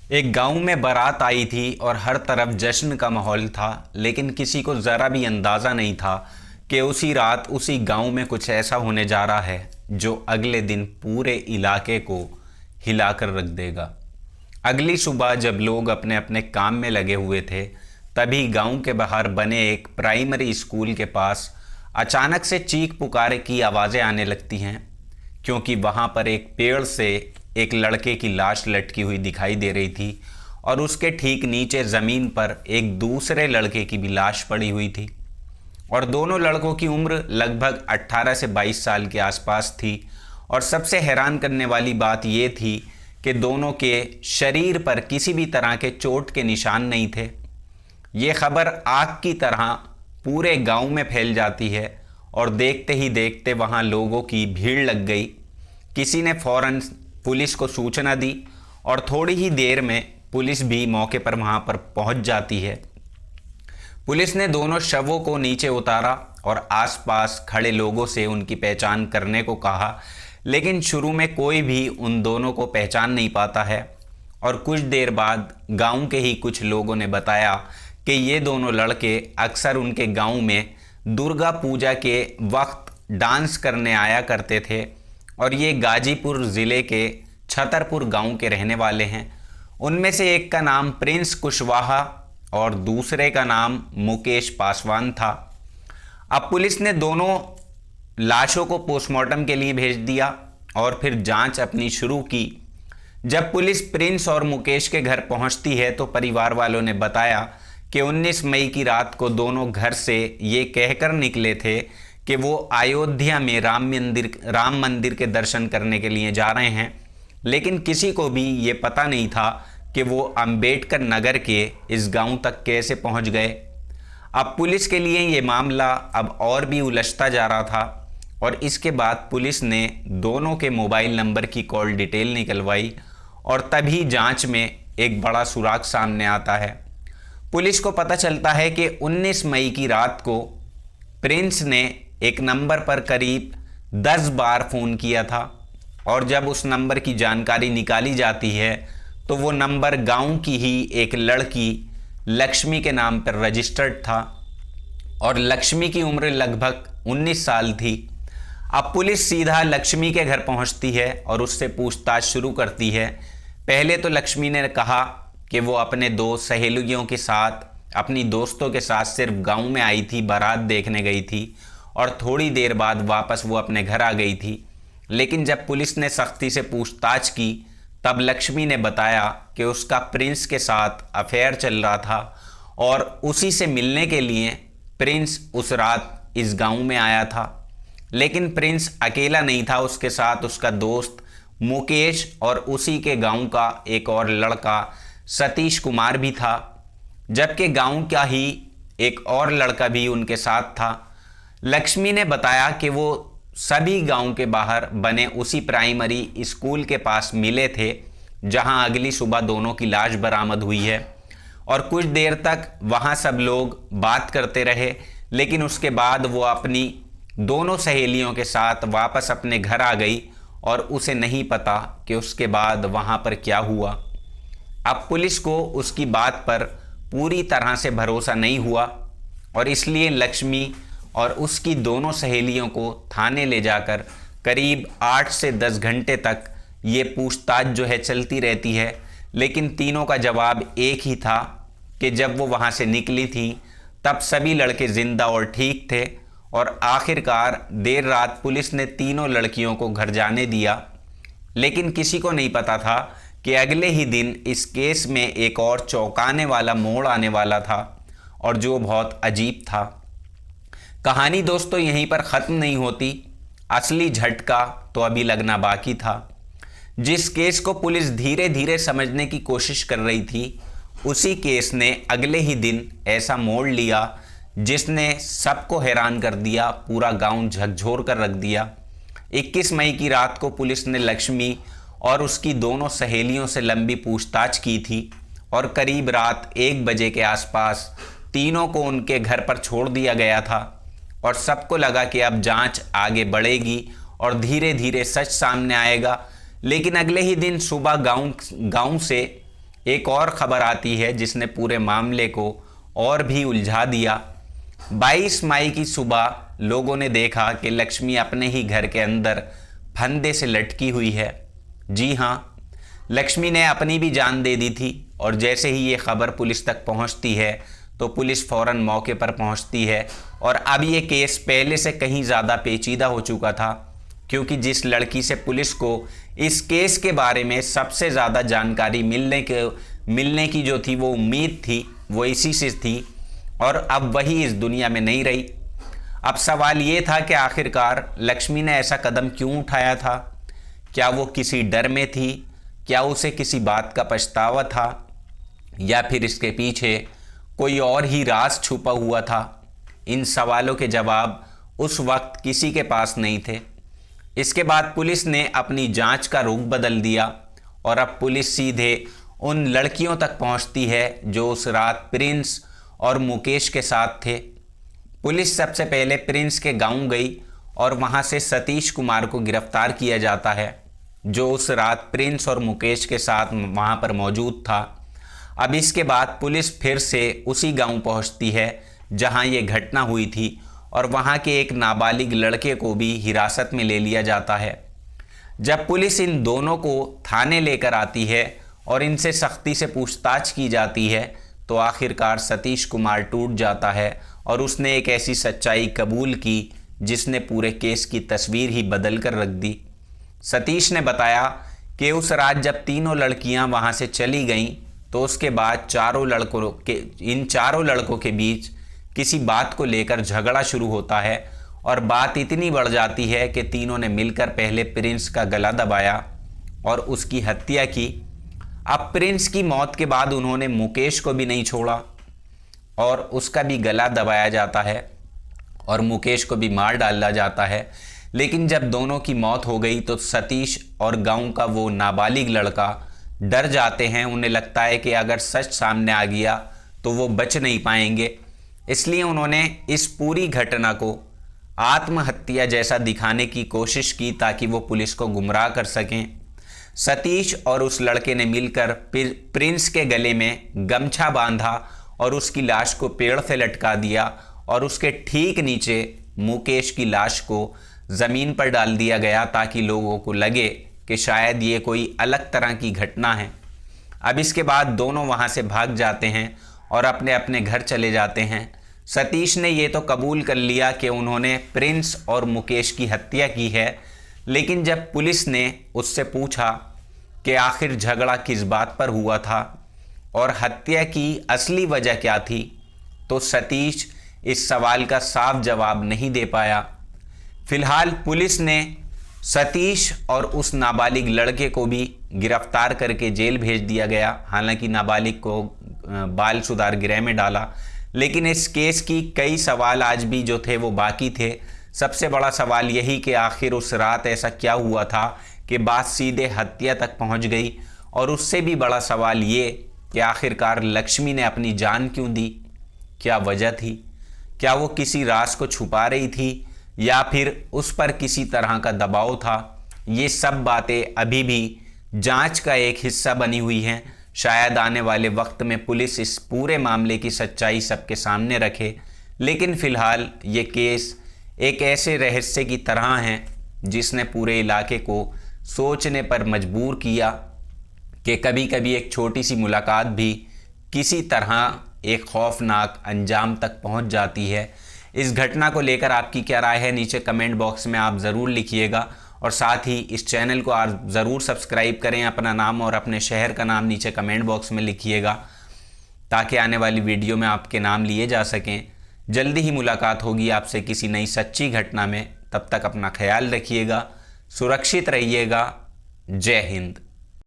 एक गांव में बारात आई थी और हर तरफ जश्न का माहौल था, लेकिन किसी को ज़रा भी अंदाज़ा नहीं था कि उसी रात उसी गांव में कुछ ऐसा होने जा रहा है जो अगले दिन पूरे इलाके को हिलाकर रख देगा। अगली सुबह जब लोग अपने अपने काम में लगे हुए थे, तभी गांव के बाहर बने एक प्राइमरी स्कूल के पास अचानक से चीख पुकारे की आवाज़ें आने लगती हैं, क्योंकि वहाँ पर एक पेड़ से एक लड़के की लाश लटकी हुई दिखाई दे रही थी और उसके ठीक नीचे ज़मीन पर एक दूसरे लड़के की भी लाश पड़ी हुई थी और दोनों लड़कों की उम्र लगभग 18 से 22 साल के आसपास थी। और सबसे हैरान करने वाली बात ये थी कि दोनों के शरीर पर किसी भी तरह के चोट के निशान नहीं थे। ये खबर आग की तरह पूरे गांव में फैल जाती है और देखते ही देखते वहां लोगों की भीड़ लग गई। किसी ने फौरन पुलिस को सूचना दी और थोड़ी ही देर में पुलिस भी मौके पर वहां पर पहुंच जाती है। पुलिस ने दोनों शवों को नीचे उतारा और आसपास खड़े लोगों से उनकी पहचान करने को कहा, लेकिन शुरू में कोई भी उन दोनों को पहचान नहीं पाता है। और कुछ देर बाद गांव के ही कुछ लोगों ने बताया कि ये दोनों लड़के अक्सर उनके गांव में दुर्गा पूजा के वक्त डांस करने आया करते थे और ये गाजीपुर ज़िले के छतरपुर गांव के रहने वाले हैं। उनमें से एक का नाम प्रिंस कुशवाहा और दूसरे का नाम मुकेश पासवान था। अब पुलिस ने दोनों लाशों को पोस्टमार्टम के लिए भेज दिया और फिर जांच अपनी शुरू की। जब पुलिस प्रिंस और मुकेश के घर पहुंचती है तो परिवार वालों ने बताया कि 19 मई की रात को दोनों घर से ये कहकर निकले थे कि वो अयोध्या में राम मंदिर के दर्शन करने के लिए जा रहे हैं, लेकिन किसी को भी ये पता नहीं था कि वो अंबेडकर नगर के इस गांव तक कैसे पहुंच गए। अब पुलिस के लिए ये मामला अब और भी उलझता जा रहा था और इसके बाद पुलिस ने दोनों के मोबाइल नंबर की कॉल डिटेल निकलवाई और तभी जांच में एक बड़ा सुराग सामने आता है। पुलिस को पता चलता है कि 19 मई की रात को प्रिंस ने एक नंबर पर करीब 10 बार फ़ोन किया था और जब उस नंबर की जानकारी निकाली जाती है तो वो नंबर गांव की ही एक लड़की लक्ष्मी के नाम पर रजिस्टर्ड था और लक्ष्मी की उम्र लगभग 19 साल थी। अब पुलिस सीधा लक्ष्मी के घर पहुंचती है और उससे पूछताछ शुरू करती है। पहले तो लक्ष्मी ने कहा कि वो अपने दो सहेलियों के साथ, अपनी दोस्तों के साथ सिर्फ गांव में आई थी, बारात देखने गई थी और थोड़ी देर बाद वापस वो अपने घर आ गई थी। लेकिन जब पुलिस ने सख्ती से पूछताछ की तब लक्ष्मी ने बताया कि उसका प्रिंस के साथ अफेयर चल रहा था और उसी से मिलने के लिए प्रिंस उस रात इस गांव में आया था। लेकिन प्रिंस अकेला नहीं था, उसके साथ उसका दोस्त मुकेश और उसी के गांव का एक और लड़का सतीश कुमार भी था, जबकि गांव का ही एक और लड़का भी उनके साथ था। लक्ष्मी ने बताया कि वो सभी गांव के बाहर बने उसी प्राइमरी स्कूल के पास मिले थे जहां अगली सुबह दोनों की लाश बरामद हुई है और कुछ देर तक वहां सब लोग बात करते रहे, लेकिन उसके बाद वो अपनी दोनों सहेलियों के साथ वापस अपने घर आ गई और उसे नहीं पता कि उसके बाद वहां पर क्या हुआ। अब पुलिस को उसकी बात पर पूरी तरह से भरोसा नहीं हुआ और इसलिए लक्ष्मी और उसकी दोनों सहेलियों को थाने ले जाकर करीब 8 से 10 घंटे तक ये पूछताछ जो है चलती रहती है। लेकिन तीनों का जवाब एक ही था कि जब वो वहाँ से निकली थी तब सभी लड़के ज़िंदा और ठीक थे और आखिरकार देर रात पुलिस ने तीनों लड़कियों को घर जाने दिया। लेकिन किसी को नहीं पता था कि अगले ही दिन इस केस में एक और चौंकाने वाला मोड़ आने वाला था और जो बहुत अजीब था। कहानी दोस्तों यहीं पर ख़त्म नहीं होती, असली झटका तो अभी लगना बाकी था। जिस केस को पुलिस धीरे धीरे समझने की कोशिश कर रही थी, उसी केस ने अगले ही दिन ऐसा मोड़ लिया जिसने सबको हैरान कर दिया, पूरा गांव झकझोर कर रख दिया। 21 मई की रात को पुलिस ने लक्ष्मी और उसकी दोनों सहेलियों से लंबी पूछताछ की थी और करीब रात 1 बजे के आसपास तीनों को उनके घर पर छोड़ दिया गया था और सबको लगा कि अब जांच आगे बढ़ेगी और धीरे धीरे सच सामने आएगा। लेकिन अगले ही दिन सुबह गांव से एक और खबर आती है जिसने पूरे मामले को और भी उलझा दिया। 22 मई की सुबह लोगों ने देखा कि लक्ष्मी अपने ही घर के अंदर फंदे से लटकी हुई है। जी हाँ, लक्ष्मी ने अपनी भी जान दे दी थी। और जैसे ही ये खबर पुलिस तक पहुंचती है तो पुलिस फ़ौरन मौके पर पहुंचती है। और अब ये केस पहले से कहीं ज़्यादा पेचीदा हो चुका था, क्योंकि जिस लड़की से पुलिस को इस केस के बारे में सबसे ज़्यादा जानकारी मिलने की जो थी वो उम्मीद थी, वो इसी से थी। और अब वही इस दुनिया में नहीं रही। अब सवाल ये था कि आखिरकार लक्ष्मी ने ऐसा कदम क्यों उठाया था? क्या वो किसी डर में थी? क्या उसे किसी बात का पछतावा था? या फिर इसके पीछे कोई और ही राज छुपा हुआ था? इन सवालों के जवाब उस वक्त किसी के पास नहीं थे। इसके बाद पुलिस ने अपनी जांच का रुख बदल दिया और अब पुलिस सीधे उन लड़कियों तक पहुंचती है जो उस रात प्रिंस और मुकेश के साथ थे। पुलिस सबसे पहले प्रिंस के गांव गई और वहां से सतीश कुमार को गिरफ्तार किया जाता है, जो उस रात प्रिंस और मुकेश के साथ वहां पर मौजूद था। अब इसके बाद पुलिस फिर से उसी गांव पहुंचती है जहां ये घटना हुई थी और वहां के एक नाबालिग लड़के को भी हिरासत में ले लिया जाता है। जब पुलिस इन दोनों को थाने लेकर आती है और इनसे सख्ती से पूछताछ की जाती है तो आखिरकार सतीश कुमार टूट जाता है और उसने एक ऐसी सच्चाई कबूल की जिसने पूरे केस की तस्वीर ही बदल कर रख दी। सतीश ने बताया कि उस रात जब तीनों लड़कियां वहां से चली गईं तो उसके बाद इन चारों लड़कों के बीच किसी बात को लेकर झगड़ा शुरू होता है और बात इतनी बढ़ जाती है कि तीनों ने मिलकर पहले प्रिंस का गला दबाया और उसकी हत्या की। अब प्रिंस की मौत के बाद उन्होंने मुकेश को भी नहीं छोड़ा और उसका भी गला दबाया जाता है और मुकेश को भी मार डाला जाता है। लेकिन जब दोनों की मौत हो गई तो सतीश और गांव का वो नाबालिग लड़का डर जाते हैं। उन्हें लगता है कि अगर सच सामने आ गया तो वो बच नहीं पाएंगे, इसलिए उन्होंने इस पूरी घटना को आत्महत्या जैसा दिखाने की कोशिश की ताकि वो पुलिस को गुमराह कर सकें। सतीश और उस लड़के ने मिलकर प्रिंस के गले में गमछा बांधा और उसकी लाश को पेड़ से लटका दिया और उसके ठीक नीचे मुकेश की लाश को ज़मीन पर डाल दिया गया ताकि लोगों को लगे कि शायद ये कोई अलग तरह की घटना है। अब इसके बाद दोनों वहाँ से भाग जाते हैं और अपने अपने घर चले जाते हैं। सतीश ने ये तो कबूल कर लिया कि उन्होंने प्रिंस और मुकेश की हत्या की है, लेकिन जब पुलिस ने उससे पूछा कि आखिर झगड़ा किस बात पर हुआ था और हत्या की असली वजह क्या थी, तो सतीश इस सवाल का साफ जवाब नहीं दे पाया। फिलहाल पुलिस ने सतीश और उस नाबालिग लड़के को भी गिरफ्तार करके जेल भेज दिया गया। हालांकि नाबालिग को बाल सुधार गृह में डाला, लेकिन इस केस की कई सवाल आज भी जो थे वो बाकी थे। सबसे बड़ा सवाल यही कि आखिर उस रात ऐसा क्या हुआ था कि बात सीधे हत्या तक पहुंच गई। और उससे भी बड़ा सवाल ये कि आखिरकार लक्ष्मी ने अपनी जान क्यों दी? क्या वजह थी? क्या वो किसी राज को छुपा रही थी या फिर उस पर किसी तरह का दबाव था? ये सब बातें अभी भी जांच का एक हिस्सा बनी हुई हैं। शायद आने वाले वक्त में पुलिस इस पूरे मामले की सच्चाई सबके सामने रखे, लेकिन फ़िलहाल ये केस एक ऐसे रहस्य की तरह है जिसने पूरे इलाके को सोचने पर मजबूर किया कि कभी कभी एक छोटी सी मुलाकात भी किसी तरह एक खौफनाक अंजाम तक पहुंच जाती है। इस घटना को लेकर आपकी क्या राय है, नीचे कमेंट बॉक्स में आप ज़रूर लिखिएगा और साथ ही इस चैनल को आप ज़रूर सब्सक्राइब करें। अपना नाम और अपने शहर का नाम नीचे कमेंट बॉक्स में लिखिएगा ताकि आने वाली वीडियो में आपके नाम लिए जा सकें। जल्दी ही मुलाकात होगी आपसे किसी नई सच्ची घटना में। तब तक अपना ख्याल रखिएगा, सुरक्षित रहिएगा। जय हिंद।